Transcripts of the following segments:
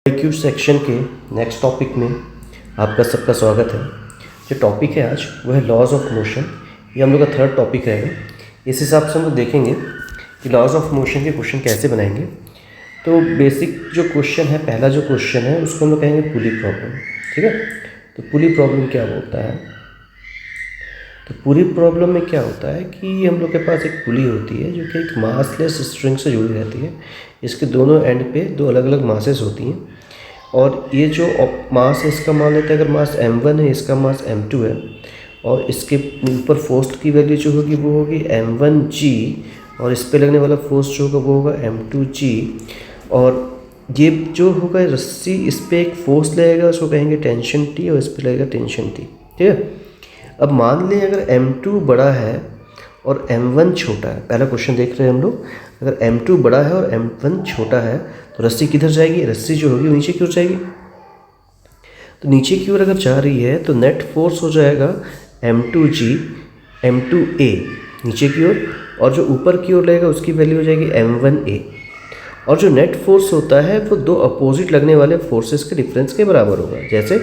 IQ section के next topic में आपका सबका स्वागत है। जो टॉपिक है आज वो है लॉज ऑफ मोशन। ये हम लोग का थर्ड टॉपिक रहेगा। इस हिसाब से हम लोग देखेंगे कि लॉज ऑफ मोशन के क्वेश्चन कैसे बनाएंगे। तो बेसिक जो क्वेश्चन है, पहला जो क्वेश्चन है उसको हम लोग कहेंगे पुली प्रॉब्लम। ठीक है, तो पुली प्रॉब्लम क्या होता है? तो पुली प्रॉब्लम में क्या होता है कि हम लोग के पास एक पुली होती है जो कि एक मासलेस स्ट्रिंग से जुड़ी रहती है। इसके दोनों एंड पे दो अलग अलग मासेस होती हैं और ये जो मास है इसका मान लेते हैं, अगर मास m1 है, इसका मास m2 है और इसके ऊपर फोर्स की वैल्यू जो होगी वो होगी m1g और इस पे लगने वाला फोर्स जो होगा वो होगा m2g। और ये जो होगा रस्सी, इस पे एक फोर्स लगेगा, उसको कहेंगे टेंशन T और इस पे लगेगा टेंशन T। ठीक है, अब मान लें अगर m2 बड़ा है और m1 छोटा है। पहला क्वेश्चन देख रहे हैं हम लोग, अगर m2 बड़ा है और m1 छोटा है तो रस्सी किधर जाएगी? रस्सी जो होगी वो नीचे की ओर जाएगी। तो नीचे की ओर अगर जा रही है तो नेट फोर्स हो जाएगा m2g m2a नीचे की ओर, और जो ऊपर की ओर लगेगा उसकी वैल्यू हो जाएगी m1a। और जो नेट फोर्स होता है वो दो अपोजिट लगने वाले फोर्सेस के डिफरेंस के बराबर होगा। जैसे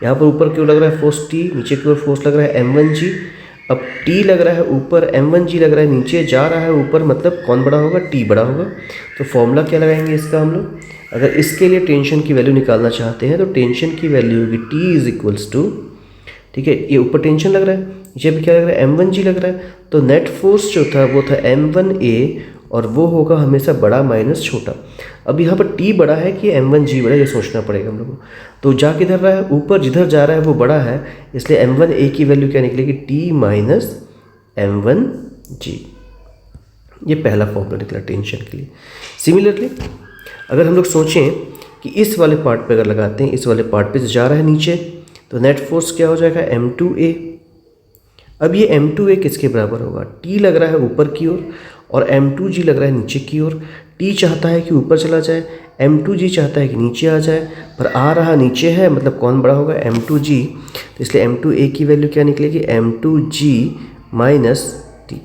यहाँ पर ऊपर की ओर लग रहा है फोर्स T, नीचे की ओर फोर्स लग रहा है m1g। अब T लग रहा है ऊपर, m1g लग रहा है नीचे, जा रहा है ऊपर, मतलब कौन बड़ा होगा? T बड़ा होगा। तो फॉर्मूला क्या लगाएंगे इसका हम लोग? अगर इसके लिए टेंशन की वैल्यू निकालना चाहते हैं तो टेंशन की वैल्यू होगी T इज इक्वल्स टू, ठीक है, ये ऊपर टेंशन लग रहा है, नीचे भी क्या लग रहा है? m1g लग रहा है। तो नेट फोर्स जो था वो था m1a और वो होगा हमेशा बड़ा माइनस छोटा। अब यहाँ पर T बड़ा है कि m1g बड़ा है, ये सोचना पड़ेगा हम लोगों को। तो जा किधर रहा है? ऊपर, जिधर जा रहा है वो बड़ा है, इसलिए m1a की वैल्यू क्या निकलेगी? T minus m1g। ये पहला फॉर्मूला निकला टेंशन के लिए। सिमिलरली अगर हम लोग सोचें कि इस वाले पार्ट पे अगर लगाते हैं, इस वाले पार्ट पे जा रहा है नीचे, तो नेट फोर्स क्या हो जाएगा? m2a। अब ये m2a किसके बराबर होगा? T लग रहा है ऊपर की ओर और m2g लग रहा है नीचे की ओर। T चाहता है कि ऊपर चला जाए, m2g चाहता है कि नीचे आ जाए, पर आ रहा नीचे है, मतलब कौन बड़ा होगा? m2g। तो इसलिए m2a की वैल्यू क्या निकलेगी? m2g minus T।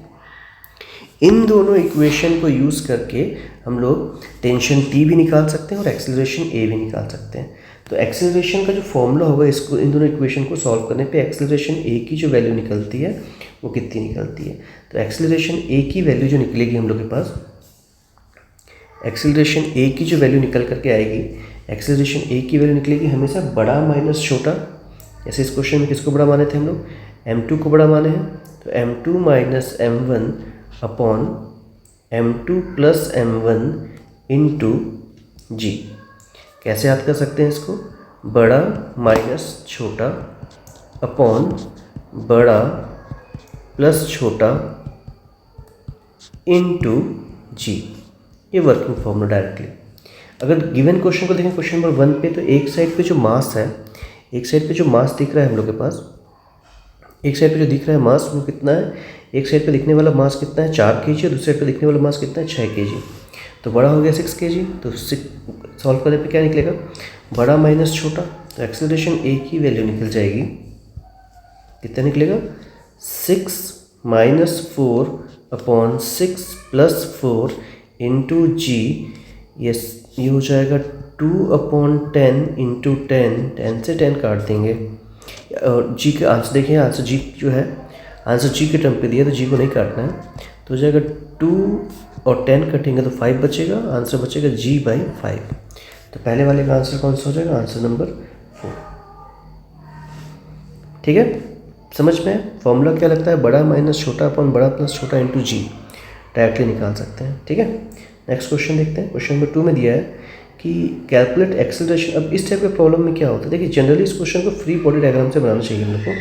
इन दोनों इक्वेशन को यूज़ करके हम लोग टेंशन T भी निकाल सकते हैं और एक्सेलरेशन A भी निकाल सकते हैं। तो एक्सेलरेशन का जो फॉर्मूला होगा, इसको इन दोनों इक्वेशन को सॉल्व करने पे एक्सेलरेशन A की जो वैल्यू निकलती है वो कितनी निकलती है? तो एक्सेलरेशन A की वैल्यू जो निकलेगी हम लोग के पास, एक्सेलरेशन A की जो वैल्यू निकल करके आएगी, एक्सेलरेशन A की वैल्यू निकलेगी हमेशा बड़ा माइनस छोटा। जैसे इस क्वेश्चन में किसको बड़ा माने थे हम लोग? m2 को बड़ा माने हैं, तो m2 minus m1 upon m2 plus m1 into g। कैसे याद कर सकते हैं इसको? बड़ा माइनस छोटा अपॉन बड़ा प्लस छोटा इंटू जी। ये वर्किंग फॉर्मूला डायरेक्टली। अगर गिवन क्वेश्चन को देखें, क्वेश्चन नंबर 1 पे, तो एक साइड पे जो मास है, एक साइड पे जो मास दिख रहा है हम लोग के पास, एक साइड पे जो दिख रहा है मास वो कितना है? एक साइड पे दिखने वाला मास कितना है? 4 kg, और दूसरे साइड पे दिखने वाला मास कितना है? 6 kg। तो बड़ा हो गया 6 kg। तो सॉल्व करने पे क्या निकलेगा? बड़ा माइनस छोटा। तो एक्सेलरेशन A की वैल्यू निकल जाएगी, कितना निकलेगा? 6 माइनस 4 अपॉन 6 प्लस 4 इंटू जी। ये हो जाएगा 2 अपॉन 10 इंटू 10 से 10 काट देंगे और जी का आंसर देखिए, आंसर जी जो है, आंसर जी के टर्म पे दिया तो जी को नहीं काटना है। तो हो जाएगा 2 और 10 कटेंगे तो 5 बचेगा, आंसर बचेगा g/5। तो पहले वाले का आंसर कौन सा हो जाएगा? Answer number 4। ठीक है, समझ में फॉर्मूला क्या लगता है? बड़ा माइनस छोटा अपॉन बड़ा प्लस छोटा इंटू जी, डायरेक्टली निकाल सकते हैं। ठीक है, नेक्स्ट क्वेश्चन देखते हैं। क्वेश्चन नंबर 2 में दिया है कि कैलकुलेट एक्सेलरेशन। अब इस टाइप के प्रॉब्लम में क्या होता है? देखिए, जनरली इस क्वेश्चन को फ्री बॉडी डायग्राम से बनाना चाहिए हम लोग को।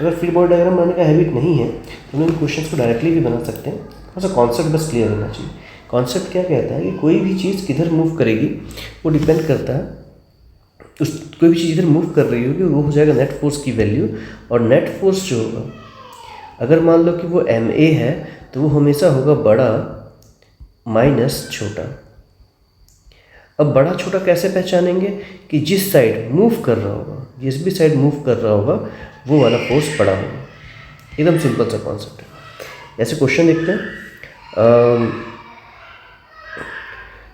अगर फ्री बॉडी डायग्राम बनाने का हैबिट नहीं है तो हम लोग क्वेश्चन को डायरेक्टली भी बना सकते हैं। थोड़ा सा कॉन्सेप्ट बस क्लियर होना चाहिए। कॉन्सेप्ट क्या कहता है कि कोई भी चीज़ किधर मूव करेगी वो डिपेंड करता है, उस कोई भी चीज़ इधर मूव कर रही होगी वो हो जाएगा नेट फोर्स की वैल्यू। और नेट फोर्स जो होगा, अगर मान लो कि वो ma है तो वो हमेशा होगा बड़ा माइनस छोटा। अब बड़ा छोटा कैसे पहचानेंगे? कि जिस साइड मूव कर रहा होगा, जिस भी साइड मूव कर रहा होगा वो वाला फोर्स बड़ा होगा। एकदम सिंपल सा कॉन्सेप्ट है। ऐसे क्वेश्चन देखते हैं।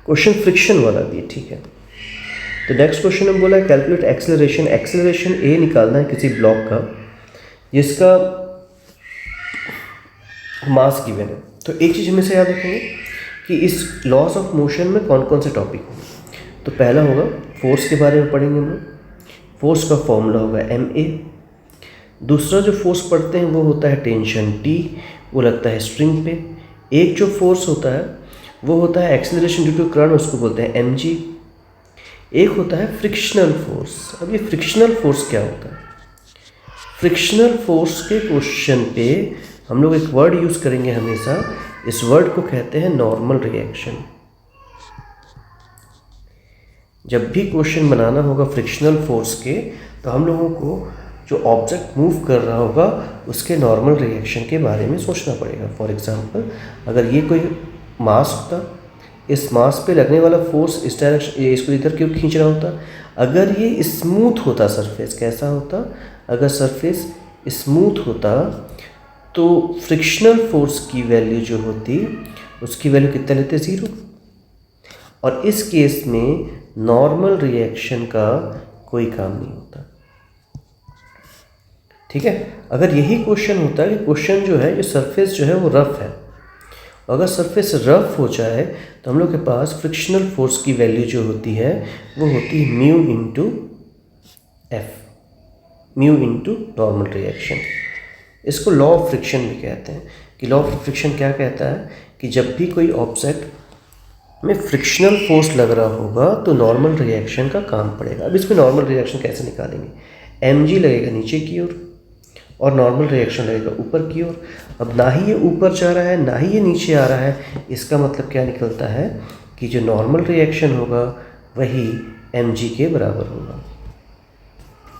क्वेश्चन फ्रिक्शन वाला भी, ठीक है। तो नेक्स्ट क्वेश्चन में बोला है कैलकुलेट एक्सेलरेशन। एक्सेलरेशन ए निकालना है किसी ब्लॉक का जिसका मास गिवन है। तो एक चीज़ हमें से याद रखेंगे कि इस लॉस ऑफ मोशन में कौन कौन से टॉपिक होंगे। तो पहला होगा फोर्स के बारे में पढ़ेंगे हम लोग। फोर्स का फॉर्मूला होगा ma। दूसरा जो फोर्स पढ़ते हैं वो होता है टेंशन T, वो लगता है स्ट्रिंग पे। एक जो फोर्स होता है वो होता है एक्सेलरेशन ड्यू टू करंट, उसको बोलते हैं mg। एक होता है फ्रिक्शनल फोर्स। अब ये फ्रिक्शनल फोर्स क्या होता है? फ्रिक्शनल फोर्स के क्वेश्चन पे हम लोग एक वर्ड यूज़ करेंगे हमेशा, इस वर्ड को कहते हैं नॉर्मल रिएक्शन। जब भी क्वेश्चन बनाना होगा फ्रिक्शनल फोर्स के, तो हम लोगों को जो ऑब्जेक्ट मूव कर रहा होगा उसके नॉर्मल रिएक्शन के बारे में सोचना पड़ेगा। फॉर एग्जांपल, अगर ये कोई मास होता, इस मास पे लगने वाला फोर्स इस डायरेक्शन, ये इसको इधर क्यों खींच रहा होता। अगर ये स्मूथ होता सरफेस, कैसा होता? अगर सरफेस स्मूथ होता तो फ्रिक्शनल फोर्स की वैल्यू जो होती उसकी वैल्यू कितना लेते? 0। और इस केस में नॉर्मल रिएक्शन का कोई काम नहीं होता। ठीक है। अगर यही क्वेश्चन होता है कि क्वेश्चन जो है, ये सरफेस जो है वो रफ है, अगर सरफेस रफ हो जाए तो हम लोग के पास फ्रिक्शनल फोर्स की वैल्यू जो होती है वो होती है mu into F, mu into normal reaction. इसको लॉ ऑफ फ्रिक्शन भी कहते हैं कि लॉ ऑफ फ्रिक्शन क्या कहता है कि जब भी कोई ऑब्जेक्ट में फ्रिक्शनल फोर्स लग रहा होगा तो नॉर्मल रिएक्शन का काम पड़ेगा। अब इसमें नॉर्मल रिएक्शन कैसे निकालेंगे? mg लगेगा नीचे की ओर और नॉर्मल रिएक्शन लगेगा ऊपर की ओर। अब ना ही ये ऊपर जा रहा है ना ही ये नीचे आ रहा है, इसका मतलब क्या निकलता है कि जो नॉर्मल रिएक्शन होगा वही mg के बराबर होगा।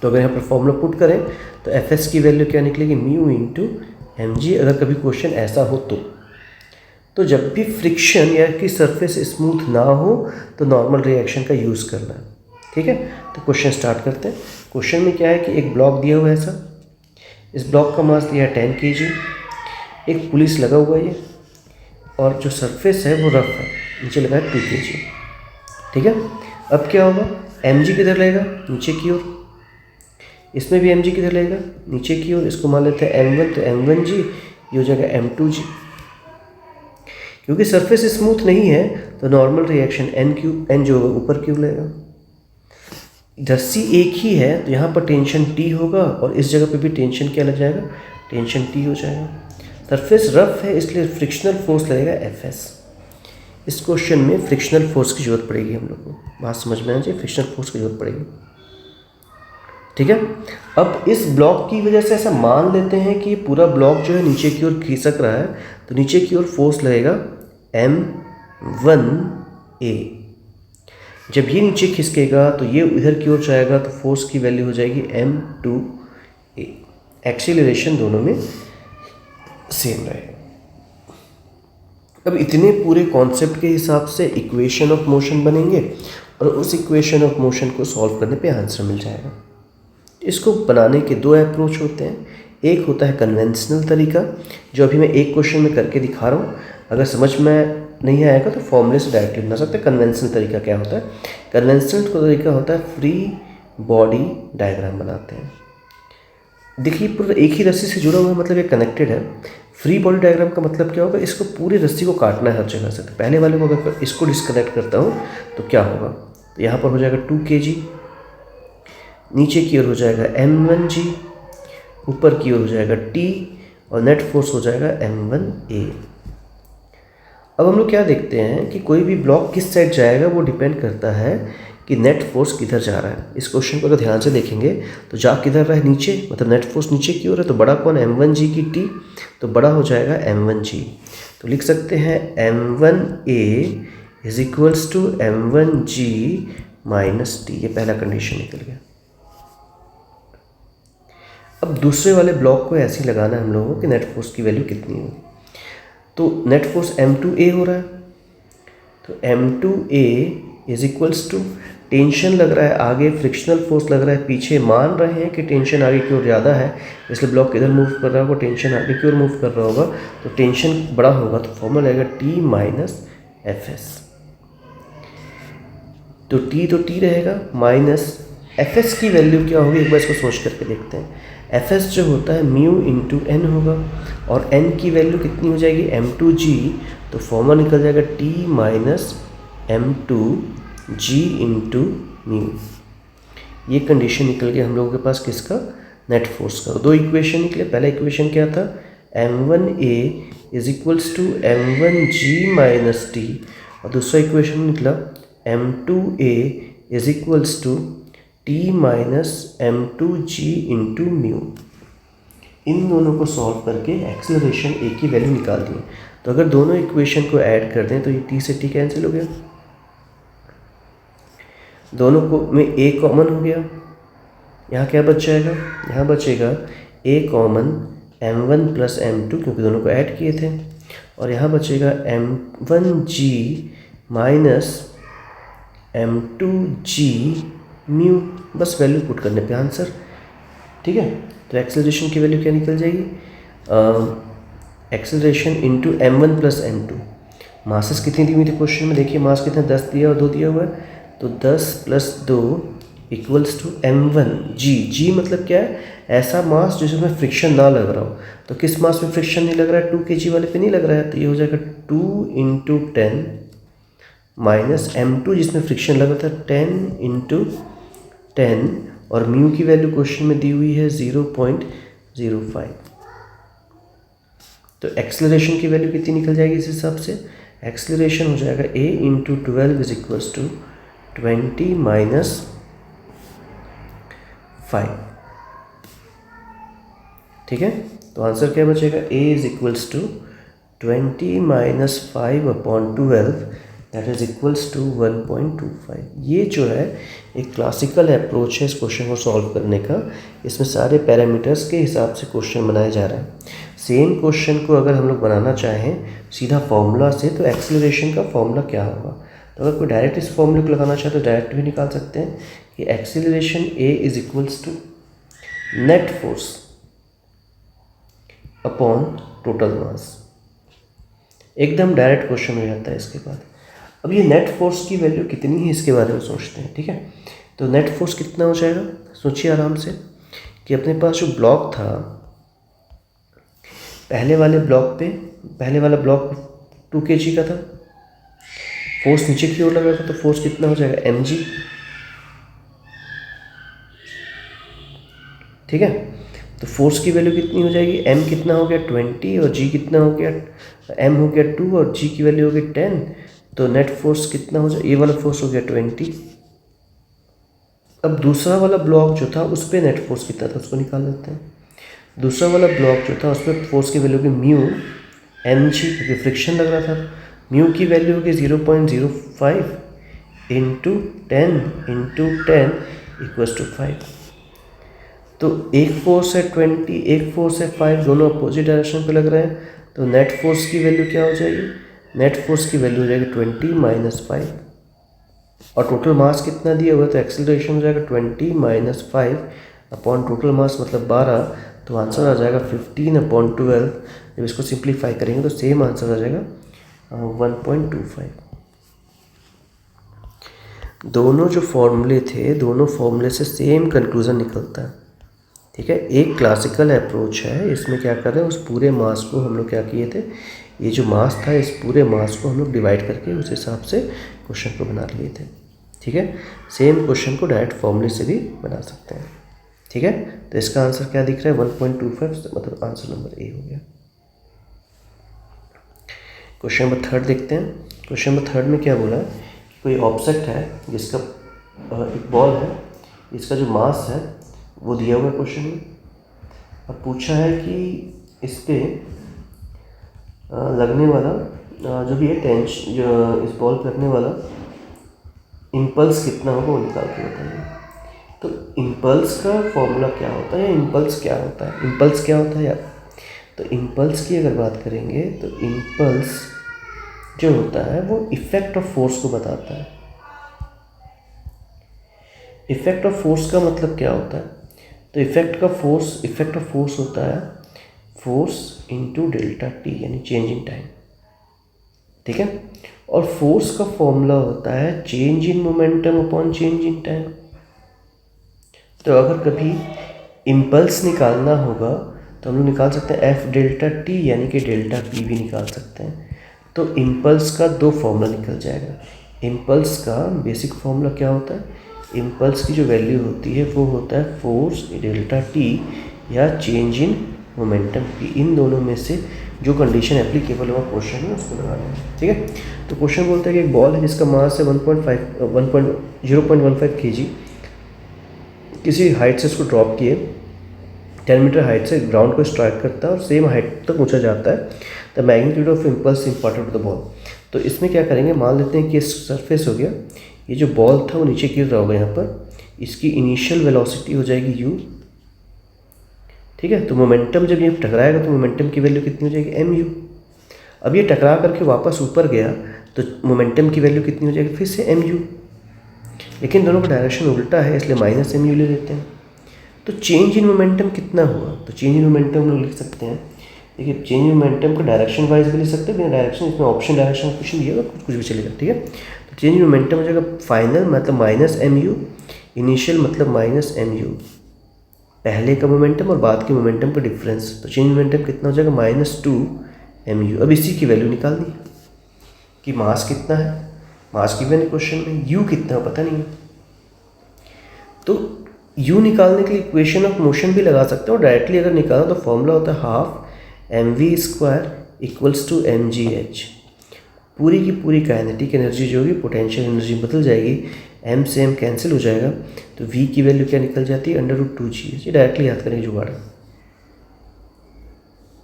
तो अगर यहाँ पर फॉर्मूला पुट करें तो fs की वैल्यू क्या निकलेगी? Mu into mg। अगर कभी क्वेश्चन ऐसा हो तो जब भी फ्रिक्शन या कि सरफेस स्मूथ ना हो तो नॉर्मल रिएक्शन का यूज़ करना है। ठीक है। तो क्वेश्चन स्टार्ट करते हैं। क्वेश्चन में क्या है कि एक ब्लॉक दिया हुआ है ऐसा, इस ब्लॉक का मास दिया है 10 kg, एक पुलिस लगा हुआ है ये, और जो सरफेस है वो रफ है, नीचे लगा है 2 kg। ठीक है। अब क्या होगा? mg किधर लगेगा? नीचे की ओर। इसमें भी mg किधर लगेगा? नीचे की ओर। इसको मान लेते हैं m1, तो m1g, ये हो जाएगा m2g। क्योंकि सरफेस स्मूथ नहीं है तो नॉर्मल रिएक्शन n जो होगा ऊपर क्यों लगेगा। रस्सी एक ही है तो यहाँ पर टेंशन T होगा और इस जगह पे भी टेंशन क्या लग जाएगा? टेंशन T हो जाएगा। सरफेस रफ है इसलिए फ्रिक्शनल फोर्स लगेगा Fs। इस क्वेश्चन में फ्रिक्शनल फोर्स की जरूरत पड़ेगी हम लोग को, बात समझ में आना चाहिए, फ्रिक्शनल फोर्स की जरूरत पड़ेगी। ठीक है। अब इस ब्लॉक की वजह से ऐसा मान लेते हैं कि पूरा ब्लॉक जो है नीचे की ओर खिसक रहा है, तो नीचे की ओर फोर्स लगेगा m1a। जब ये नीचे खिसकेगा तो ये इधर की ओर जाएगा तो फोर्स की वैल्यू हो जाएगी m2a। एक्सीलरेशन दोनों में सेम रहेगा। अब इतने पूरे कॉन्सेप्ट के हिसाब से इक्वेशन ऑफ मोशन बनेंगे और उस इक्वेशन ऑफ मोशन को सॉल्व करने पे आंसर मिल जाएगा। इसको बनाने के 2 अप्रोच होते हैं। एक होता है कन्वेंशनल तरीका, जो अभी मैं एक क्वेश्चन में करके दिखा रहा हूँ। अगर समझ में नहीं आएगा तो फॉर्मूले से डायरेक्टली बना सकते हैं। कन्वेंशनल तरीका क्या होता है? कन्वेंशनल तरीका होता है फ्री बॉडी डायग्राम बनाते हैं। देखिए पूरा एक ही रस्सी से जुड़ा हुआ है, मतलब ये कनेक्टेड है। फ्री बॉडी डायग्राम का मतलब क्या होगा? इसको पूरी रस्सी को काटना है हर जगह से। पहले वाले को अगर इसको डिस्कनेक्ट करता हूँ तो क्या होगा? तो यहाँ पर हो जाएगा 2 kg, नीचे की ओर हो जाएगा m1g, ऊपर की ओर हो जाएगा t और नेट फोर्स हो जाएगा m1a। अब हम लोग क्या देखते हैं कि कोई भी ब्लॉक किस साइड जाएगा वो डिपेंड करता है कि नेट फोर्स किधर जा रहा है। इस क्वेश्चन को अगर ध्यान से देखेंगे तो जा किधर रहा है? नीचे, मतलब नेट फोर्स नीचे की ओर है। तो बड़ा कौन? m1g की t, तो बड़ा हो जाएगा m1g। तो लिख सकते हैं m1a is equals to m1g minus t। ये पहला कंडीशन निकल गया। अब दूसरे वाले ब्लॉक को ऐसे ही लगाना है हम लोगों को कि नेट फोर्स की वैल्यू कितनी होगी। तो नेट फोर्स m2a हो रहा है, तो m2a is equals to tension लग रहा है आगे, फ्रिक्शनल फोर्स लग रहा है पीछे। मान रहे हैं कि टेंशन आगे की ओर ज़्यादा है, इसलिए ब्लॉक किधर मूव कर रहा होगा? टेंशन आगे की ओर मूव कर रहा होगा, तो टेंशन बड़ा होगा तो फॉर्मूला आएगा T माइनस Fs। तो टी रहेगा माइनस एफ की वैल्यू क्या होगी, एक बार इसको सोच करके देखते हैं। एफ जो होता है म्यू इंटू एन होगा, और एन की वैल्यू कितनी हो जाएगी m2g, तो फॉर्मूला निकल जाएगा t minus m2g into mu. ये कंडीशन निकल गया हम लोगों के पास किसका, नेट फोर्स का। दो इक्वेशन निकले, पहला इक्वेशन क्या था, m1a is equals to m1g minus T, और दूसरा इक्वेशन निकला m2a is equals to t minus m2g into mu. इन दोनों को सॉल्व करके एक्सेलरेशन a की वैल्यू निकाल दी। तो अगर दोनों इक्वेशन को ऐड कर दें तो ये t से t कैंसिल हो गया, दोनों को में a कॉमन हो गया, यहाँ क्या बच जाएगा, यहाँ बचेगा a common m1 plus m2 क्योंकि दोनों को ऐड किए थे, और यहाँ बचेगा m1g माइनस m2g म्यू। बस वैल्यू पुट करने पे आंसर, ठीक है। तो एक्सेलरेशन की वैल्यू क्या निकल जाएगी, acceleration into m1 plus m2। Masses कितनी दी हुई थी क्वेश्चन में, देखिए मास कितना 10 दिया और 2 दिया हुआ है, तो 10 plus 2 equals to m1g। g मतलब क्या है, ऐसा मास जिसमें फ्रिक्शन ना लग रहा हो। तो किस मास में फ्रिक्शन नहीं लग रहा है, 2 kg वाले पे नहीं लग रहा है, तो ये हो जाएगा 2 इंटू 10 माइनस m2 जिसमें फ्रिक्शन लगा था 10 इंटू 10, और म्यू की वैल्यू क्वेश्चन में दी हुई है 0.05। तो एक्सेलरेशन की वैल्यू कितनी निकल जाएगी इस हिसाब से, एक्सेलरेशन हो जाएगा a into 12 is equals to 20 minus 5, ठीक है। तो आंसर क्या बचेगा, a is equals to 20 minus 5 upon 12 that is equals to 1.25। ये जो है एक क्लासिकल अप्रोच है इस क्वेश्चन को सॉल्व करने का। इसमें सारे पैरामीटर्स के हिसाब से क्वेश्चन बनाया जा रहा है। सेम क्वेश्चन को अगर हम लोग बनाना चाहें सीधा फॉर्मूला से, तो एक्सेलरेशन का फॉर्मूला क्या होगा। तो अगर कोई डायरेक्ट इस फॉर्मूले को लगाना चाहे तो डायरेक्ट भी निकाल सकते हैं कि acceleration a is equals to net force upon total mass. एकदम डायरेक्ट क्वेश्चन हो जाता है इसके बाद। अब ये नेट फोर्स की वैल्यू कितनी है इसके बारे में सोचते हैं, ठीक है। तो नेट फोर्स कितना हो जाएगा, सोचिए आराम से कि अपने पास जो ब्लॉक था, पहले वाला ब्लॉक 2 kg का था, फोर्स नीचे की ओर लगा था, तो फोर्स कितना हो जाएगा mg, ठीक है। तो फोर्स की वैल्यू कितनी हो जाएगी, m कितना हो गया 20 और g कितना हो गया, m हो गया 2 और g की वैल्यू हो गई 10। तो नेट फोर्स कितना हो जाएगा, ये वाला फोर्स हो गया 20। अब दूसरा वाला ब्लॉक जो था उस पर नेट फोर्स कितना था उसको निकाल लेते हैं। दूसरा वाला ब्लॉक जो था उस पर फोर्स की वैल्यू की म्यू mg, क्योंकि फ्रिक्शन लग रहा था, म्यू की वैल्यू होगी 0.05 इंटू 10 इक्वल्स टू 5। तो एक फोर्स है 20, एक फोर्स है 5, दोनों अपोजिट डायरेक्शन पे लग रहे हैं। तो नेट फोर्स की वैल्यू क्या हो जाएगी, नेट फोर्स की वैल्यू हो जाएगी 20 माइनस 5, और टोटल मास कितना दिया हुआ है, तो एक्सेलरेशन हो जाएगा 20 माइनस 5 अपॉन टोटल मास मतलब 12। तो आंसर आ जाएगा 15 अपॉन 12। जब इसको सिंप्लीफाई करेंगे तो सेम आंसर आ जाएगा 1.25। दोनों जो फॉर्मूले थे, दोनों फॉर्मूले से सेम कंक्लूजन निकलता है, ठीक है। एक क्लासिकल अप्रोच है, इसमें क्या कर रहे हैं, उस पूरे मास को हम लोग क्या किए थे, ये जो मास था इस पूरे मास को हम लोग डिवाइड करके उस हिसाब से क्वेश्चन को बना लिए थे, ठीक है। सेम क्वेश्चन को डायरेक्ट फॉर्मूले से भी बना सकते हैं, ठीक है। तो इसका आंसर क्या दिख रहा है 1.25, मतलब आंसर नंबर ए हो गया। क्वेश्चन नंबर 3 देखते हैं। क्वेश्चन नंबर 3 में क्या बोला है कि कोई ऑब्जेक्ट है जिसका एक बॉल है, इसका जो मास है वो दिया हुआ है क्वेश्चन में। अब पूछा है कि इस पे लगने वाला जो भी है टेंशन, जो इस बॉल पे लगने वाला इम्पल्स कितना होगा वो निकाल के बताइए। तो इम्पल्स का फॉर्मूला क्या होता है, या इम्पल्स क्या होता है, इम्पल्स क्या होता है यार। तो इम्पल्स की अगर बात करेंगे तो इम्पल्स जो होता है वो इफेक्ट ऑफ फोर्स को बताता है। इफेक्ट ऑफ फोर्स का मतलब क्या होता है, तो इफेक्ट ऑफ फोर्स होता है फोर्स इनटू डेल्टा टी, यानी चेंज इन टाइम, ठीक है। और फोर्स का फॉर्मूला होता है change in momentum upon change in time. तो अगर कभी इम्पल्स निकालना होगा तो हम लोग निकाल सकते हैं एफ डेल्टा टी यानी कि डेल्टा पी भी निकाल सकते हैं। तो इम्पल्स का दो फॉर्मूला निकल जाएगा। इम्पल्स का बेसिक फॉर्मूला क्या होता है, इम्पल्स की जो वैल्यू होती है वो होता है फोर्स डेल्टा टी या चेंज इन मोमेंटम पी। इन दोनों में से जो कंडीशन एप्लीकेबल होगा क्वेश्चन में उसको लगाना है। ठीक है, तो क्वेश्चन बोलता है कि एक बॉल है जिसका मास है 0.15 kg, किसी हाइट से उसको ड्रॉप किए 10 मीटर हाइट से ग्राउंड को स्ट्राइक करता है और सेम हाइट तक ऊंचा जाता है। The magnitude of impulse imparted to the ball. तो इसमें क्या करेंगे, मान लेते हैं कि सरफेस हो गया, ये जो बॉल था वो नीचे गिर रहा होगा यहाँ पर, इसकी इनिशियल वेलोसिटी हो जाएगी u। ठीक है, तो मोमेंटम जब ये टकराएगा तो मोमेंटम की वैल्यू कितनी हो जाएगी mu। अब ये टकरा करके वापस ऊपर गया तो मोमेंटम की वैल्यू कितनी हो जाएगी, फिर से mu। लेकिन दोनों का डायरेक्शन उल्टा है इसलिए -mu ले लेते हैं। तो चेंज इन मोमेंटम कितना हुआ, तो चेंज इन मोमेंटम हम लोग लिख सकते हैं। देखिए चेंज इन मोमेंटम को डायरेक्शन वाइज भी लिख सकते हैं, बिना डायरेक्शन, इसमें ऑप्शन डायरेक्शन कुछ नहीं दिया, कुछ भी चलेगा। ठीक है, तो चेंज इन मोमेंटम हो जाएगा फाइनल मतलब -mu, इनिशियल मतलब -mu, पहले का मोमेंटम और बाद के मोमेंटम का डिफरेंस। तो चेंज मोमेंटम कितना हो जाएगा -2mu। अब इसी की वैल्यू निकालनी है कि मास कितना है, मास की वैल्यू क्वेश्चन में, u कितना पता नहीं है। तो u निकालने के लिए इक्वेशन ऑफ मोशन भी लगा सकते हो, डायरेक्टली अगर निकालना तो फॉर्मूला होता है ½ mv² = mgh। पूरी की पूरी काइनेटिक एनर्जी जो होगी पोटेंशियल एनर्जी बदल जाएगी, m से m कैंसिल हो जाएगा, तो v की वैल्यू क्या निकल जाती है √2gh। ये डायरेक्टली याद करेंगे जुगाड़।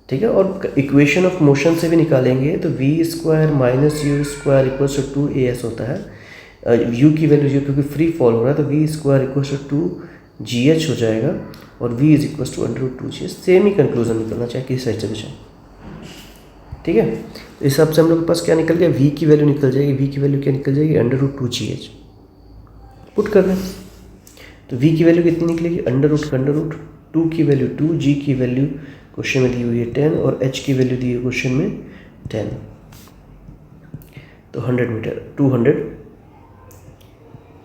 ठीक है, और इक्वेशन ऑफ मोशन से भी निकालेंगे तो v² - u² = 2as होता है। u की वैल्यू जो क्योंकि फ्री फॉल हो रहा है तो v² = 2gh हो जाएगा और v = √2gh। सेम ही कंक्लूजन निकलना चाहे किस साइड से भी चाहे। ठीक है, तो इस हिसाब से हम लोग के पास क्या निकल गया, v की वैल्यू निकल जाएगी, v की वैल्यू क्या निकल जाएगी √2gh। पुट कर दें तो v की वैल्यू कितनी निकलेगी √2 की वैल्यू 2, g की वैल्यू क्वेश्चन में दी हुई है 10 और h की वैल्यू दी है क्वेश्चन में 10। तो 100 मीटर 200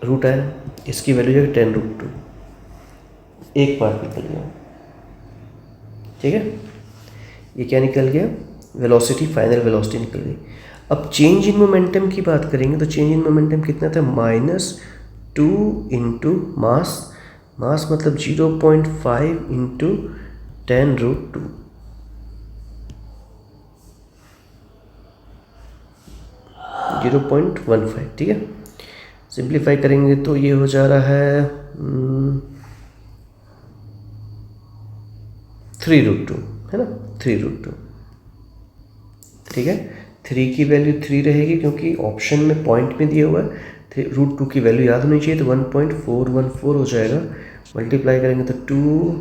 रूट आया, इसकी वैल्यू जो है 10√2, एक पार्ट निकल गया। ठीक है, ये क्या निकल गया, वेलोसिटी, फाइनल वेलोसिटी निकल गई। अब चेंज इन मोमेंटम की बात करेंगे तो चेंज इन मोमेंटम कितना था, -2 इंटू मास मतलब 0.5 इंटू 10√2। ठीक है, सिंप्लीफाई करेंगे तो ये हो जा रहा है 3√2, है ना, 3√2। ठीक है, 3 की वैल्यू 3 रहेगी क्योंकि ऑप्शन में पॉइंट में दिया हुआ है, √2 की वैल्यू याद होनी चाहिए, तो 1.414 हो जाएगा। मल्टीप्लाई करेंगे तो 2,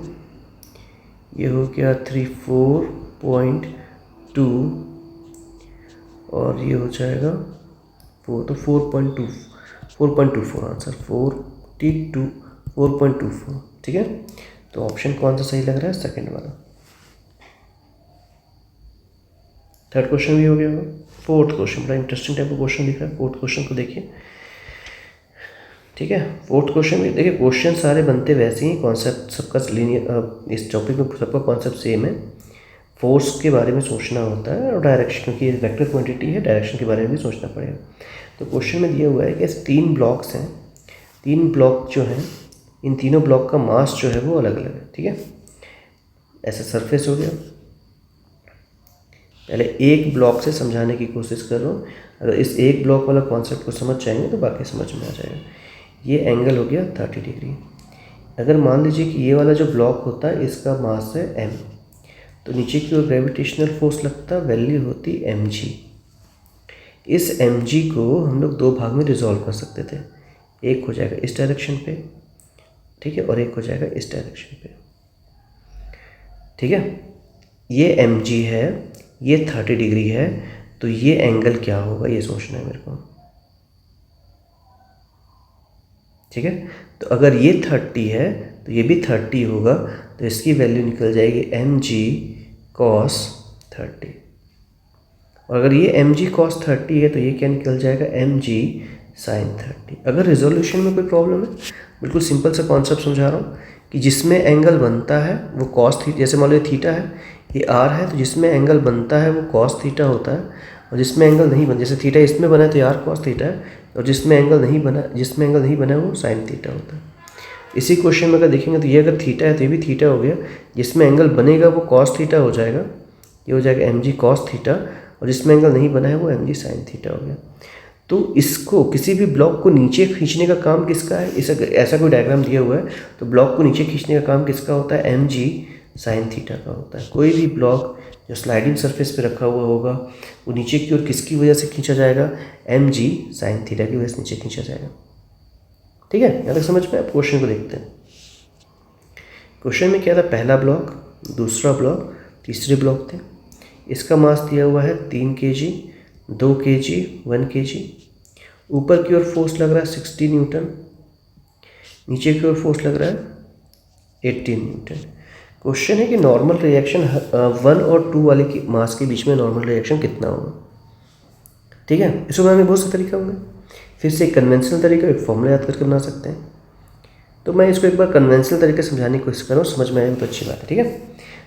ये हो गया 34.2 और ये हो जाएगा 4, तो 4.24 आंसर 4.24। ठीक है, तो ऑप्शन कौन सा सही लग रहा है, सेकंड वाला। थर्ड क्वेश्चन भी हो गया होगा। फोर्थ क्वेश्चन बड़ा इंटरेस्टिंग टाइप का क्वेश्चन दिख रहा है, फोर्थ क्वेश्चन को देखिए। ठीक है, फोर्थ क्वेश्चन में देखिए क्वेश्चन सारे बनते वैसे ही, कॉन्सेप्ट सबका लीनियर, इस टॉपिक में सबका कॉन्सेप्ट सेम है। फोर्स के बारे में सोचना होता है और डायरेक्शन, क्योंकि वेक्टर क्वांटिटी है, डायरेक्शन के बारे में भी सोचना पड़ेगा। तो क्वेश्चन में दिया हुआ है कि 3 ब्लॉक्स हैं, 3 ब्लॉक जो हैं, इन तीनों ब्लॉक का मास जो है वो अलग अलग है। ठीक है, ऐसा सरफेस हो गया। पहले एक ब्लॉक से समझाने की कोशिश कर रहा हूँ, अगर इस एक ब्लॉक वाला कॉन्सेप्ट को समझ जाएंगे तो बाकी समझ में आ जाएगा। ये एंगल हो गया 30 डिग्री। अगर मान लीजिए कि ये वाला जो ब्लॉक होता है इसका मास है m, तो नीचे की ओर ग्रेविटेशनल फोर्स लगता, वैल्यू होती mg। इस mg को हम लोग 2 भाग में रिजॉल्व कर सकते थे, एक हो जाएगा इस डायरेक्शन पे, ठीक है, और एक हो जाएगा इस डायरेक्शन पे। ठीक है, ये mg है, ये 30 डिग्री है, तो ये एंगल क्या होगा ये सोचना है मेरे को। ठीक है, तो अगर ये 30 है तो ये भी 30 होगा, तो इसकी वैल्यू निकल जाएगी mg cos 30। और अगर ये एम जी कॉस 30 है तो ये क्या निकल जाएगा एम जी साइन 30। अगर रिजोल्यूशन में कोई प्रॉब्लम है, बिल्कुल सिंपल सा कॉन्सेप्ट समझा रहा हूँ कि जिसमें एंगल बनता है वो कॉस थीटा, जैसे मान लो थीटा है, ये आर है, तो जिसमें एंगल बनता है वो कॉस थीटा होता है, और जिसमें एंगल नहीं बन, जैसे थीटा इसमें बना है तो आर कॉस थीटा है, और जिसमें एंगल नहीं बना है वो साइन थीटा होता है। इसी क्वेश्चन में अगर देखेंगे तो ये अगर थीटा है तो ये भी थीटा हो गया, जिसमें एंगल बनेगा वो कॉस थीटा हो जाएगा, ये हो जाएगा एम जी कॉस थीटा, और जिसमें एंगल नहीं बना है वो एम जी साइन थीटा हो गया। तो इसको किसी भी ब्लॉक को नीचे खींचने का काम किसका है, इस ऐसा कोई डायग्राम दिया हुआ है तो ब्लॉक को नीचे खींचने का काम किसका होता है, एम जी साइन थीटा का होता है। कोई भी ब्लॉक जो स्लाइडिंग सरफेस पे रखा हुआ होगा वो नीचे की ओर किसकी वजह से खींचा जाएगा, एम जी साइन थीटा की वजह से नीचे खींचा जाएगा। ठीक है, यहाँ तक समझ में। आप क्वेश्चन को देखते हैं। क्वेश्चन में क्या था, पहला ब्लॉक, दूसरा ब्लॉक, तीसरे ब्लॉक थे। इसका मास दिया हुआ है 3 kg, 2 kg, 1 kg। ऊपर की ओर फोर्स लग रहा है 60 न्यूटन, नीचे की ओर फोर्स लग रहा है 18 न्यूटन। क्वेश्चन है कि नॉर्मल रिएक्शन 1 और 2 वाले की मास के बीच में नॉर्मल रिएक्शन कितना होगा। ठीक है, इसको बनाने में बहुत से तरीका होंगे। फिर से एक कन्वेंशनल तरीका, एक फॉर्मूला याद करके बना सकते हैं। तो मैं इसको एक बार कन्वेंशनल तरीके से समझाने की कोशिश कर रहा हूँ, समझ में आएगा तो अच्छी बात है। ठीक है,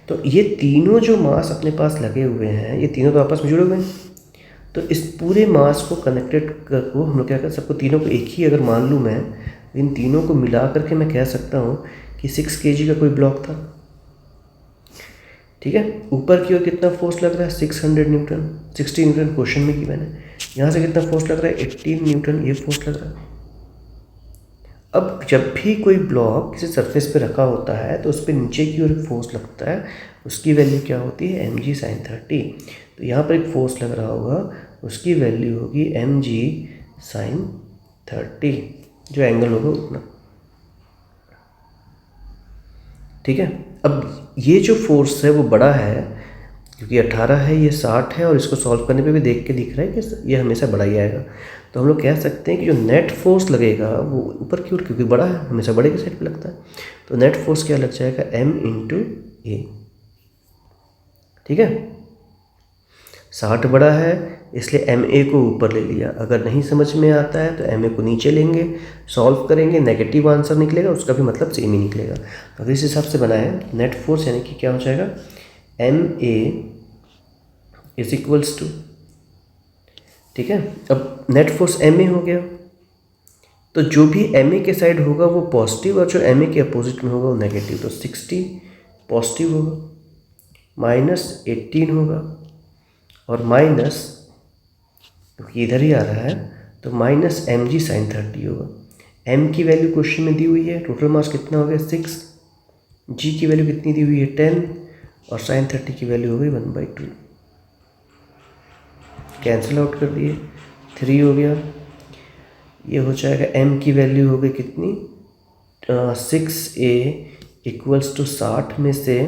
तो ये तीनों जो मास अपने पास लगे हुए हैं, ये तीनों तो आपस में जुड़े हुए हैं, तो इस पूरे मास को कनेक्टेड को हम लोग क्या कर, सबको तीनों को एक ही अगर मान लूँ मैं, इन तीनों को मिला करके मैं कह सकता हूँ कि 6 kg का कोई ब्लॉक था। ठीक है, ऊपर की ओर कितना फोर्स लग रहा है, 600 न्यूटन, 60 न्यूटन क्वेश्चन में की मैंने। यहाँ से कितना फोर्स लग रहा है, 18 न्यूटन ये फोर्स लग रहा है। अब जब भी कोई ब्लॉक किसी सरफेस पे रखा होता है तो उस पर नीचे की ओर एक फोर्स लगता है, उसकी वैल्यू क्या होती है, एम जी साइन 30। तो यहाँ पर एक फोर्स लग रहा होगा, उसकी वैल्यू होगी एम जी साइन 30, जो एंगल होगा उतना। ठीक है, अब ये जो फोर्स है वो बड़ा है, क्योंकि 18 है, ये 60 है, और इसको सॉल्व करने पे भी देख के दिख रहा है कि ये हमेशा बड़ा ही आएगा। तो हम लोग कह सकते हैं कि जो नेट फोर्स लगेगा वो ऊपर की ओर, क्योंकि बड़ा है हमेशा बड़े की साइड पे लगता है, तो नेट फोर्स क्या लग जाएगा, m इंटू ए। ठीक है, 60 बड़ा है इसलिए एम ए को ऊपर ले लिया। अगर नहीं समझ में आता है तो एम ए को नीचे लेंगे, सॉल्व करेंगे, नेगेटिव आंसर निकलेगा, उसका भी मतलब सेम ही निकलेगा। तो इस हिसाब से बनाए नेट फोर्स, यानी कि क्या हो जाएगा, M A is equals to, ठीक है, अब नेट फोर्स एम ए हो गया, तो जो भी एम ए के साइड होगा वो पॉजिटिव, और जो एम ए के अपोजिट में होगा वो नेगेटिव। तो 60 पॉजिटिव होगा, माइनस 18 होगा, और माइनस, क्योंकि इधर ही आ रहा है तो माइनस एम जी साइन 30 होगा। एम की वैल्यू क्वेश्चन में दी हुई है, टोटल मास कितना हो गया 6, जी की वैल्यू कितनी दी हुई है 10, और साइन 30 की वैल्यू हो गई 1/2। कैंसिल आउट कर दिए, 3 हो गया। ये हो जाएगा, एम की वैल्यू हो गई कितनी, 6a इक्वल्स टू 60 में से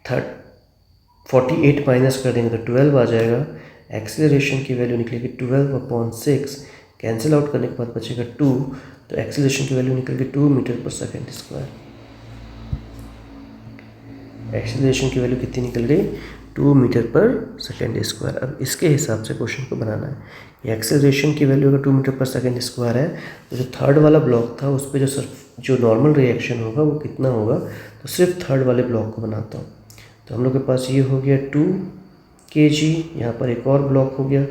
48 माइनस कर देंगे तो 12 आ जाएगा। एक्सीलरेशन की वैल्यू निकलेगी 12/6, कैंसिल आउट करने के बाद बचेगा 2, तो एक्सीलरेशन की वैल्यू निकलेगी 2 मीटर पर सेकेंड स्क्वायर। एक्सीलरेशन की वैल्यू कितनी निकल गई, 2 मीटर पर सेकेंड स्क्वायर। अब इसके हिसाब से क्वेश्चन को बनाना है कि एक्सेलरेशन की वैल्यू अगर 2 मीटर पर सेकेंड स्क्वायर है तो जो थर्ड वाला ब्लॉक था उस पर जो नॉर्मल रिएक्शन होगा वो कितना होगा, तो सिर्फ थर्ड वाले ब्लॉक को बनाता हूँ। तो हम लोग के पास ये हो गया 2 kg, यहाँ पर एक और ब्लॉक हो गया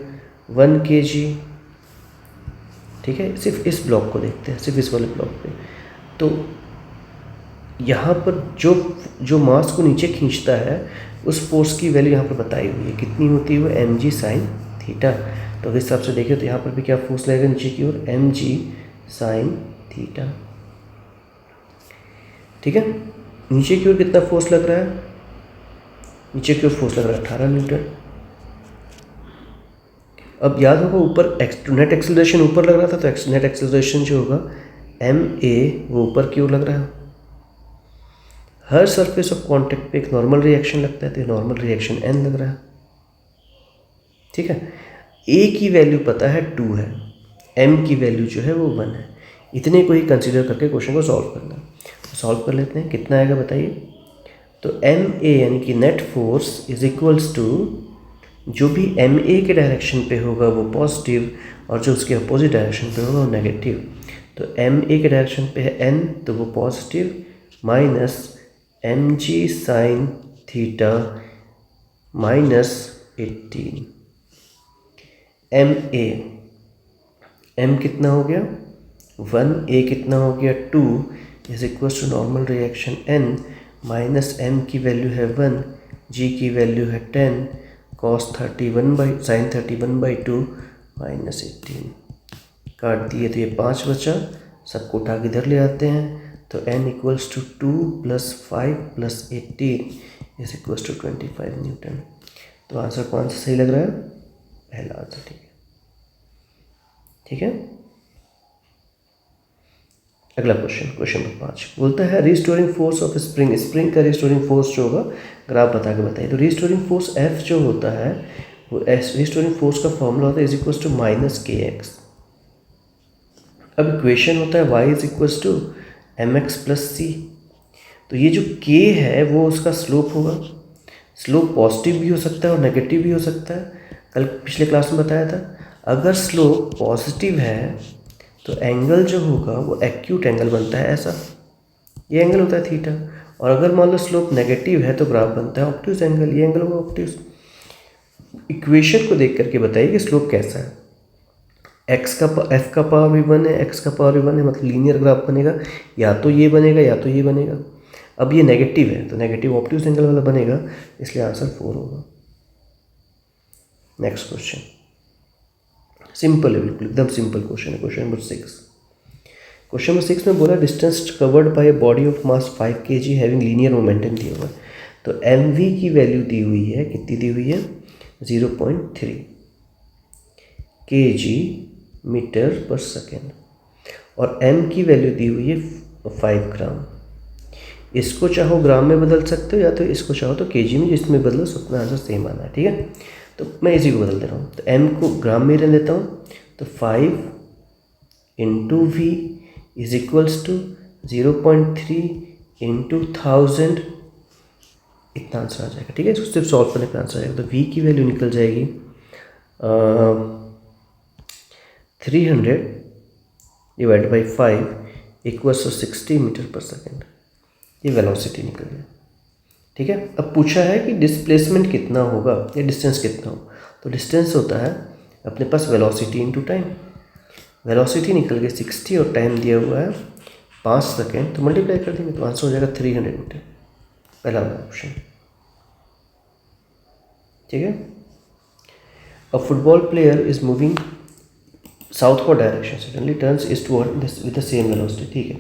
1 kg। ठीक है, सिर्फ इस ब्लॉक को देखते हैं, सिर्फ इस वाले ब्लॉक पे। तो यहाँ पर जो मास को नीचे खींचता है उस फोर्स की वैल्यू यहाँ पर बताई हुई है, कितनी होती है वो एम जी साइन थीटा। तो इस हिसाब से देखिए तो यहाँ पर भी क्या फोर्स लगेगा नीचे की ओर, एम जी साइन थीटा। ठीक है, नीचे की ओर कितना फोर्स लग रहा है, नीचे की ओर फोर्स लग रहा है 18 न्यूटन। अब याद होगा ऊपर नेट एक्सेलरेशन ऊपर लग रहा था, तो नेट एक्सेलरेशन जो होगा एम ए वो ऊपर की ओर लग रहा है। हर सरफेस ऑफ कांटेक्ट पे एक नॉर्मल रिएक्शन लगता है, तो नॉर्मल रिएक्शन एन लग रहा है। ठीक है, ए की वैल्यू पता है 2 है, एम की वैल्यू जो है वो 1 है। इतने को ही कंसीडर करके क्वेश्चन को सॉल्व करना है। तो सॉल्व कर लेते हैं, कितना आएगा बताइए। तो एम ए यानी कि net force is equals to जो भी एम ए के डायरेक्शन पे होगा वो पॉजिटिव, और जो उसके अपोजिट डायरेक्शन पे होगा वो नेगेटिव। तो एम ए के डायरेक्शन पे है एन, तो वो positive, minus M G sine theta minus 18। M कितना हो गया 1, ए कितना हो गया 2, is equal to normal reaction N minus M की वैल्यू है 1, जी की वैल्यू है 10, कॉस 31/2 माइनस 18 काट दिए तो ये 5 बचा, सबको उठा के इधर ले आते हैं तो n equals to 2 + 5 + 18 is equals to 25 newton. तो आंसर कौन सा सही लग रहा है? पहला आंसर ठीक है। ठीक है, अगला क्वेश्चन नंबर 5 बोलता है रिस्टोरिंग फोर्स ऑफ स्प्रिंग का रिस्टोरिंग फोर्स जो होगा ग्राफ बता के बताइए। तो रिस्टोरिंग फोर्स F जो होता है वो रिस्टोरिंग फोर्स का फॉर्मूला होता है इज इक्वल्स टू -kx। अब इक्वेशन होता है y is equals to mx + c। तो ये जो k है वो उसका स्लोप होगा। स्लोप पॉजिटिव भी हो सकता है और नेगेटिव भी हो सकता है। कल पिछले क्लास में बताया था, अगर स्लोप पॉजिटिव है तो एंगल जो होगा वो एक्यूट एंगल बनता है, ऐसा ये एंगल होता है थीटा। और अगर मान लो स्लोप नेगेटिव है तो ग्राफ बनता है ऑब्ट्यूज एंगल, ये एंगल होगा ऑब्ट्यूज। इक्वेशन को देख करके बताइए कि स्लोप कैसा है। एफ का पावर भी 1 है, एक्स का पावर भी 1 है, मतलब लीनियर ग्राफ बनेगा, या तो ये बनेगा या तो ये बनेगा। अब ये नेगेटिव है तो नेगेटिव ऑब्ट्यूज एंगल वाला बनेगा, इसलिए आंसर 4 होगा। नेक्स्ट क्वेश्चन सिंपल है, बिल्कुल एकदम सिंपल क्वेश्चन है। Question number 6। क्वेश्चन नंबर 6 में बोला distance covered by a body of mass 5 kg having linear momentum दिया हुआ है। तो एम वी की वैल्यू दी हुई है, कितनी दी हुई है 0.3 kg मीटर पर सेकेंड, और एम की वैल्यू दी हुई है 5 ग्राम। इसको चाहो ग्राम में बदल सकते हो या तो इसको चाहो तो kg में, जिसमें बदलो सबका आंसर सेम आना है। ठीक है, तो मैं इसी को बदल दे रहा हूँ, तो m को ग्राम में रहने देता हूँ, तो 5 × v इज इक्वल्स टू 0.3 × 1000, इतना आंसर आ जाएगा। ठीक है, इसको सिर्फ सॉल्व करने का आंसर आएगा। तो v की वैल्यू निकल जाएगी 300 / 5 इक्वल्स टू 60 मीटर पर सेकेंड। ये वेलोसिटी निकल गया। ठीक है, अब पूछा है कि डिस्प्लेसमेंट कितना होगा या डिस्टेंस कितना हो। तो डिस्टेंस होता है अपने पास वेलोसिटी इनटू टाइम। वेलोसिटी निकल गई 60 और टाइम दिया हुआ है 5 सेकेंड, तो मल्टीप्लाई कर देंगे तो आंसर हो जाएगा 300 मीटर। पहला वाला ऑप्शन। ठीक है, अ football player is moving southward direction, suddenly turns eastward with the same velocity. ठीक है,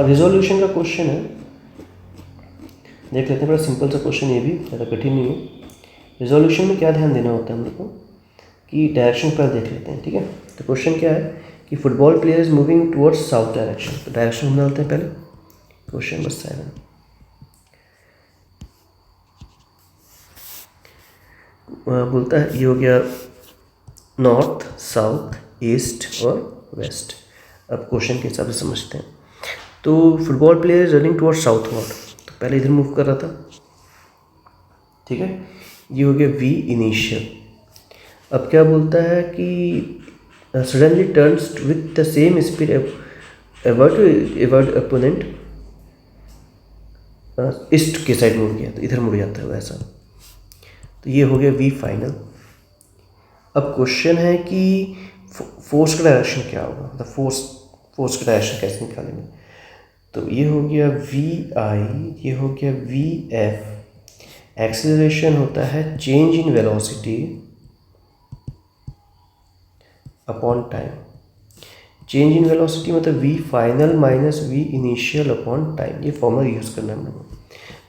रिजोल्यूशन का क्वेश्चन है, देख लेते हैं। बड़ा सिंपल सा क्वेश्चन, ये भी ज़्यादा कठिन नहीं है। रिजोल्यूशन में क्या ध्यान देना होता है हम लोग को कि डायरेक्शन पर देख लेते हैं। ठीक है, तो क्वेश्चन क्या है कि football player is moving towards south direction. तो डायरेक्शन हम डालते हैं पहले। क्वेश्चन नंबर 7 बोलता है, ये हो गया नॉर्थ, साउथ, ईस्ट और वेस्ट। अब क्वेश्चन के हिसाब से समझते हैं। तो football player is running towards southward, तो पहले इधर मूव कर रहा था। ठीक है, ये हो गया वी इनिशियल। अब क्या बोलता है कि suddenly turns with the same speed Edward opponent, east के साइड मुड़ गया तो इधर मुड़ जाता है वैसा। तो ये हो गया वी फाइनल। अब क्वेश्चन है कि फोर्स का डायरेक्शन क्या होगा, मतलब फोर्स का डायरेक्शन कैसे निकालेंगे। तो ये हो गया वी आई, ये हो गया वी एफ। एक्सेलरेशन होता है change in velocity upon time. Change in velocity मतलब v final minus v initial upon time. ये फॉर्मूला यूज़ करना है हम लोगों को,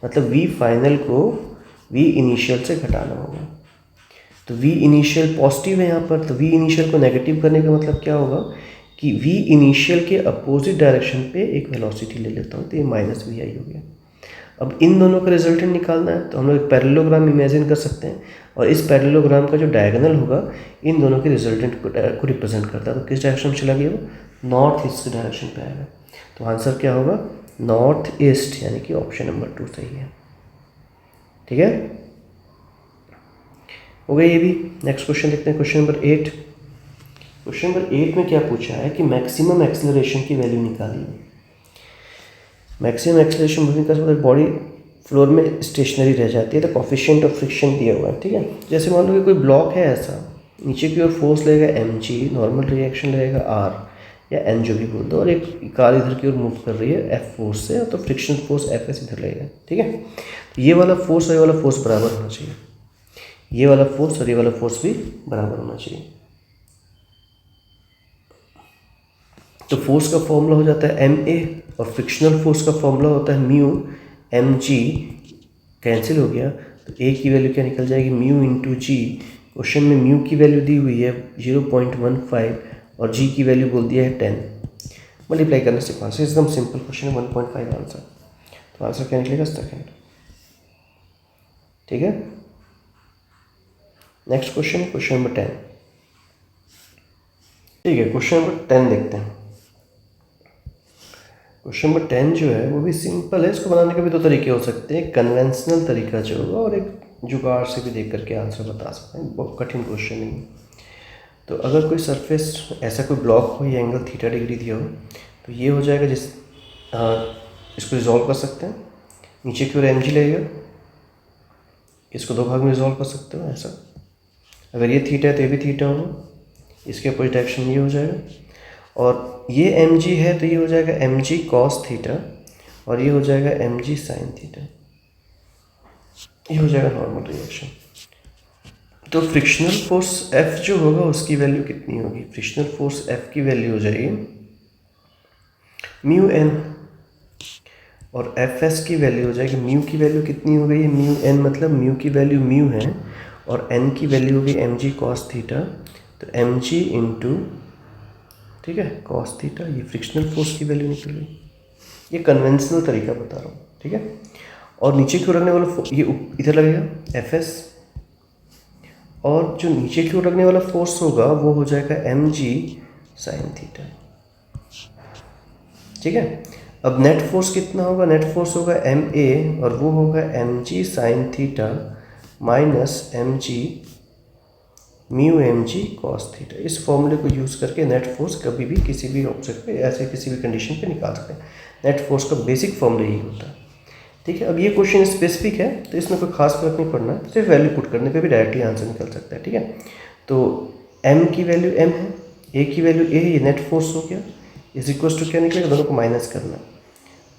मतलब वी फाइनल को वी इनिशियल से घटाना होगा। तो वी इनिशियल पॉजिटिव है यहाँ पर, तो वी इनिशियल को नेगेटिव करने का मतलब क्या होगा कि वी इनिशियल के अपोजिट डायरेक्शन पे एक वेलोसिटी ले लेता हूँ, तो ये माइनस वी आई हो गया। अब इन दोनों का रिजल्टेंट निकालना है, तो हम लोग एक पैरेललोग्राम इमेजिन कर सकते हैं, और इस पैरेललोग्राम का जो डायगोनल होगा इन दोनों के रिजल्टेंट को रिप्रेजेंट करता है। तो किस डायरेक्शन में चला गया वो, नॉर्थ ईस्ट के डायरेक्शन पे आएगा। तो आंसर क्या होगा, नॉर्थ ईस्ट, यानी कि ऑप्शन नंबर 2 सही है। ठीक है, हो गया ये भी। नेक्स्ट क्वेश्चन देखते हैं, क्वेश्चन नंबर 8। क्वेश्चन नंबर 8 में क्या पूछा है कि मैक्सिमम एक्सेलरेशन की वैल्यू निकालिए। मैक्सिमम एक्सेलरेशन मूविंग का मतलब बॉडी फ्लोर में स्टेशनरी रह जाती है, तो कोफिशिएंट ऑफ फ्रिक्शन दिया हुआ है, ठीक है। जैसे मान लो कि कोई ब्लॉक है ऐसा, नीचे की ओर फोर्स लगेगा mg, नॉर्मल रिएक्शन लगेगा r या n जो भी बोल दो, और एक कार इधर की ओर मूव कर रही है f फोर्स से, तो फ्रिक्शन फोर्स fs इधर लगेगा, ठीक है। तो ये वाला फोर्स और ये वाला फोर्स बराबर होना चाहिए, ये वाला फोर्स और ये वाला फोर्स भी बराबर होना चाहिए। तो फोर्स का फॉर्मूला हो जाता है ma, और फ्रिक्शनल फोर्स का फॉर्मूला होता है म्यू mg, कैंसिल हो गया, तो a की वैल्यू क्या निकल जाएगी, म्यू इंटू जी। क्वेश्चन में म्यू की वैल्यू दी हुई है 0.15 और g की वैल्यू बोल दिया है 10। मल्टीप्लाई करने से आंसर, एकदम सिंपल क्वेश्चन है, 1.5 आंसर। तो आंसर क्या निकलेगा, सेकेंड, ठीक है। नेक्स्ट क्वेश्चन, क्वेश्चन नंबर 10, ठीक है। क्वेश्चन नंबर 10 देखते हैं। क्वेश्चन नंबर 10 जो है वो भी सिंपल है, इसको बनाने के भी दो तरीके हो सकते हैं, कन्वेंशनल तरीका जो होगा और एक जुगाड़ से भी देख करके आंसर बता सकते हैं, बहुत कठिन क्वेश्चन नहीं है। तो अगर कोई सरफेस ऐसा कोई ब्लॉक हो, ये एंगल थीटा डिग्री दिया हो, तो ये हो जाएगा इसको रिजॉल्व कर सकते हैं, नीचे की ओर एम जी लगेगा, इसको दो भाग में रिजॉल्व कर सकते हो ऐसा। अगर ये थीटा है तो ये भी थीटा होगा, इसके अपोजिट डायरेक्शन ये हो जाएगा, और ये एम जी है तो ये हो जाएगा एम जी कॉस थीटा, और ये हो जाएगा एम जी साइन थीटा, ये हो जाएगा नॉर्मल रिएक्शन। तो फ्रिक्शनल फोर्स F जो होगा उसकी वैल्यू कितनी होगी, फ्रिक्शनल फोर्स F की वैल्यू हो जाएगी म्यू एन, और एफ एस की वैल्यू हो जाएगी, म्यू की वैल्यू कितनी हो गई है, म्यू एन, मतलब म्यू की वैल्यू म्यू है और एन की वैल्यू हो गई एम जी कॉस थीटा, तो एम जी इंटू, ठीक है, कॉस थीटा, ये फ्रिक्शनल फोर्स की वैल्यू निकल गई। ये कन्वेंशनल तरीका बता रहा हूँ, ठीक है। और नीचे की ओर रखने वाला ये इधर लगेगा एफ एस, और जो नीचे की ओर रखने वाला फोर्स होगा वो हो जाएगा एम जी साइन थीटा, ठीक है। अब नेट फोर्स कितना होगा, नेट फोर्स होगा एम ए, और वो होगा M G sine theta minus M G mu M G cos theta. इस फॉर्मूले को यूज़ करके नेट फोर्स कभी भी किसी भी ऑब्जेक्ट पे ऐसे किसी भी कंडीशन पे निकाल सकते हैं। नेट फोर्स का बेसिक फॉर्मूला यही होता है, ठीक है। अब ये क्वेश्चन स्पेसिफिक है तो इसमें कोई खास फर्क नहीं पड़ना है, सिर्फ वैल्यू पुट करने पे भी डायरेक्टली आंसर निकल सकता है, ठीक है। तो m की वैल्यू m है, a की वैल्यू a है, ये नेट फोर्स हो गया, इज इक्वल टू क्या निकलेगा, दोनों को माइनस करना है,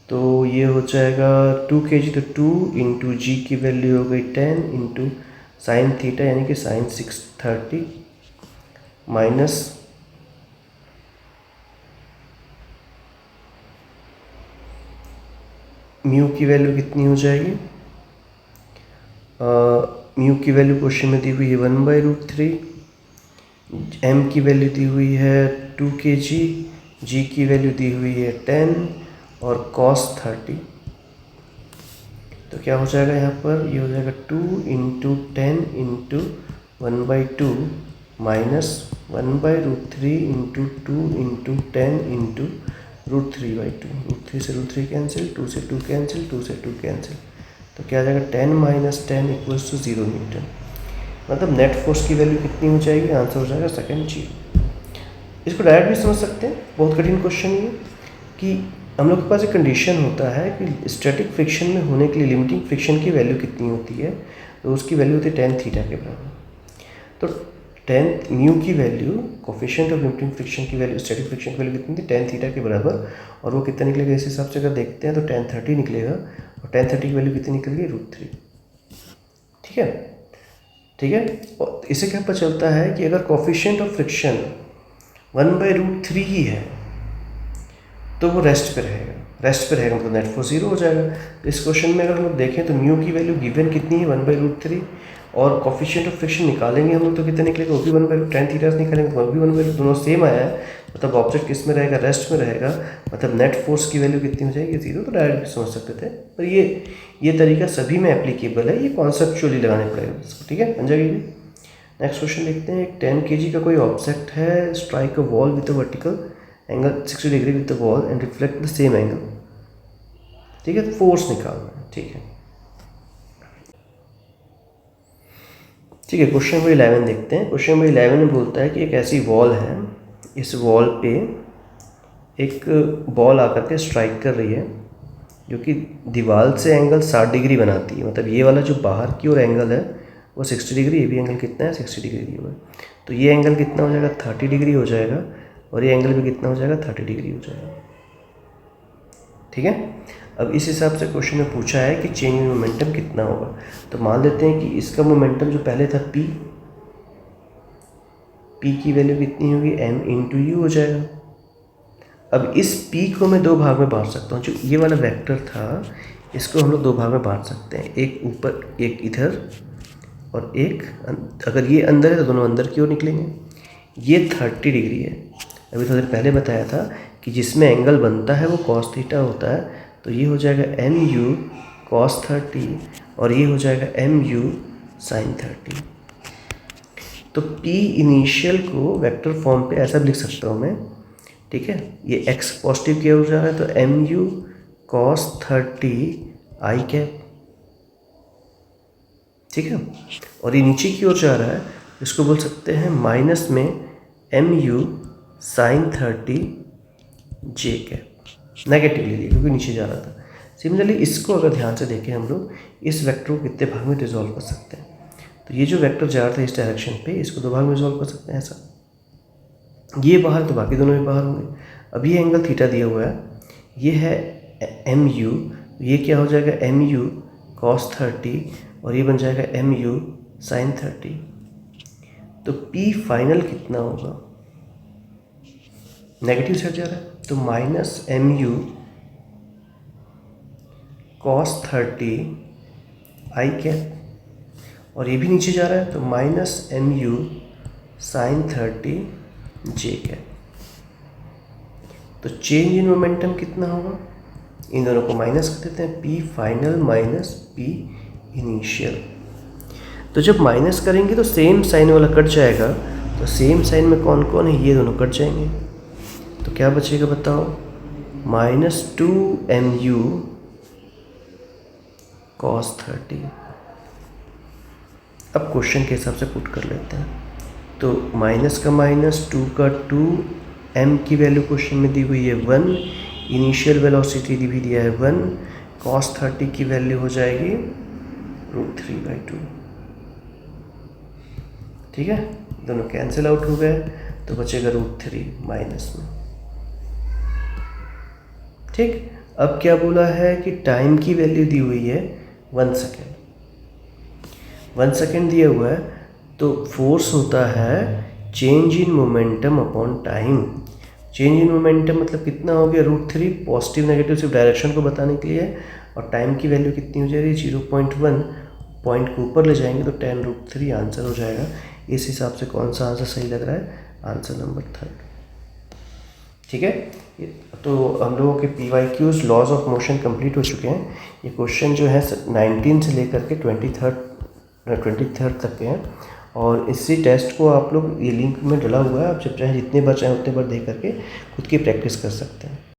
तो ये हो जाएगा 2 kg, तो 2 इंटू जी की वैल्यू हो गई 10 इंटू साइन थीटा यानी कि साइन 630 माइनस म्यू की वैल्यू कितनी हो जाएगी, म्यू की वैल्यू क्वेश्चन में दी हुई है 1/√3, m की वैल्यू दी हुई है 2 kg, g की वैल्यू दी हुई है 10 और cos 30, तो क्या हो जाएगा यहाँ पर, ये हो जाएगा 2 into 10 into 1/2 minus 1/√3 into 2 into 10 into √3/2, √3 से √3 कैंसिल, 2 से 2 कैंसिल, 2 से 2 कैंसिल, तो क्या आ जाएगा 10 माइनस 10 इक्वल्स टू 0 न्यूटन। मतलब नेट फोर्स की वैल्यू कितनी हो जाएगी, आंसर हो जाएगा सेकंड जी। इसको डायरेक्ट भी समझ सकते हैं, बहुत कठिन क्वेश्चन ये, कि हम लोग के पास एक कंडीशन होता है कि स्टैटिक फ्रिक्शन में होने के लिए लिमिटिंग फ्रिक्शन की वैल्यू कितनी होती है, तो उसकी वैल्यू होती है tan थीटा के बराबर। तो tan म्यू की value, coefficient of limiting friction की वैल्यू, स्टैटिक फ्रिक्शन की वैल्यू कितनी थी, tan थीटा के बराबर, और वो कितना निकलेगा इस हिसाब से अगर देखते हैं तो tan 30 निकलेगा, और tan 30 की वैल्यू कितनी निकल गई, √3, ठीक है, ठीक है। और इससे क्या पता चलता है कि अगर कोफिशिएंट ऑफ फ्रिक्शन 1/√3 ही है तो वो रेस्ट पे रहेगा, रेस्ट पे रहेगा मतलब नेट फोर्स 0 हो जाएगा। इस क्वेश्चन में अगर हम लोग देखें तो म्यू की वैल्यू गिवन कितनी है, 1/√3, और कोफिशिएंट ऑफ फ्रिक्शन निकालेंगे हम लोग तो कितना निकलेगा, वो भी 1/tan थीटा से निकालेंगे तो वो भी 1/, दोनों सेम आया है, मतलब ऑब्जेक्ट किस में रहेगा, रेस्ट में रहेगा, मतलब नेट फोर्स की वैल्यू कितनी हो जाएगी, 0। तो डायरेक्ट समझ सकते थे, पर ये तरीका सभी में एप्लीकेबल है, ये कॉन्सेप्चुअली लगाने पड़ेगा इसको, ठीक है, बन जाएगी। नेक्स्ट क्वेश्चन देखते हैं, 10 kg का कोई ऑब्जेक्ट है, strike a wall with a vertical angle 60 degree with the wall and reflect the same angle, ठीक है, फोर्स निकालना है, ठीक है। ठीक है, क्वेश्चन नंबर 11 देखते हैं। क्वेश्चन नंबर 11 में बोलता है कि एक ऐसी वॉल है, इस वॉल पे एक बॉल आकर के स्ट्राइक कर रही है जो कि दीवार से एंगल 60 डिग्री बनाती है। मतलब ये वाला जो बाहर की ओर एंगल है वो 60 डिग्री, ये भी एंगल कितना है 60 डिग्री हुआ है। तो ये एंगल कितना हो जाएगा 30 डिग्री हो जाएगा, और ये एंगल भी कितना हो जाएगा 30 डिग्री हो जाएगा। ठीक है, अब इस हिसाब से क्वेश्चन में पूछा है कि चेंज इन मोमेंटम कितना होगा। तो मान लेते हैं कि इसका मोमेंटम जो पहले था p की वैल्यू कितनी होगी m इंटू यू हो जाएगा। अब इस p को मैं दो भाग में बांट सकता हूँ। जो ये वाला वेक्टर था इसको हम लोग दो भाग में बांट सकते हैं, एक ऊपर एक इधर और एक, अगर ये अंदर है तो दोनों अंदर की ओर निकलेंगे। ये 30 डिग्री है, अभी थोड़ी देर पहले बताया था कि जिसमें एंगल बनता है वो cos थीटा होता है। तो ये हो जाएगा एम यू कॉस 30 और ये हो जाएगा एम यू साइन 30। तो P इनिशियल को वेक्टर फॉर्म पे ऐसा भी लिख सकता हूँ मैं। ठीक है, ये x पॉजिटिव की ओर जा रहा है तो M U cos 30 I cap. ठीक है, और ये नीचे की ओर जा रहा है, इसको बोल सकते हैं माइनस में M U sine 30 J cap. Negative ले लिया क्योंकि नीचे जा रहा था। सिमिलरली इसको अगर ध्यान से देखें हम लोग इस वेक्टर को कितने भाग में रिजॉल्व कर सकते हैं। तो ये जो वेक्टर जा रहा था इस डायरेक्शन पे, इसको दो भाग में रिजॉल्व कर सकते हैं ऐसा। ये बाहर तो बाकी दोनों भी बाहर होंगे। अब ये एंगल थीटा दिया हुआ है, ये है एम यू, ये क्या हो जाएगा एम यू कॉस 30 और ये बन जाएगा एम यू साइन 30। तो P फाइनल कितना होगा, नेगेटिव साइड जा रहा है तो minus M U cos 30 I cap, और ये भी नीचे जा रहा है तो minus M U sine 30 J cap. तो चेंज इन मोमेंटम कितना होगा, इन दोनों को माइनस कर देते हैं, P final minus P initial. तो जब माइनस करेंगे तो सेम साइन वाला कट जाएगा, तो सेम साइन में कौन कौन है, ये दोनों कट जाएंगे। तो क्या बचेगा बताओ, माइनस 2mu cos 30। अब क्वेश्चन के हिसाब से पुट कर लेते हैं। तो माइनस का माइनस, 2 का 2, m की वैल्यू क्वेश्चन में दी हुई है 1, इनिशियल वेलोसिटी भी दिया है 1, cos 30 की वैल्यू हो जाएगी √3/2। ठीक है, दोनों कैंसिल आउट हो गए तो बचेगा √3 माइनस में। ठीक, अब क्या बोला है कि टाइम की वैल्यू दी हुई है 1 सेकेंड। 1 सेकेंड दिया हुआ है तो फोर्स होता है change in momentum upon time. Change in momentum मतलब कितना हो गया √3, पॉजिटिव नेगेटिव सिर्फ डायरेक्शन को बताने के लिए, और टाइम की वैल्यू कितनी हो जाएगी 0.1, पॉइंट को ऊपर ले जाएंगे तो 10√3 आंसर हो जाएगा। इस हिसाब से कौन सा आंसर सही लग रहा है, आंसर नंबर 3। ठीक है, तो हम लोगों के PYQs laws of motion complete हो चुके हैं। ये क्वेश्चन जो है 19 से लेकर के 23rd तक के हैं, और इसी टेस्ट को आप लोग ये लिंक में डला हुआ है, आप जब चाहे जितने बार चाहें उतने बार देख करके खुद की प्रैक्टिस कर सकते हैं।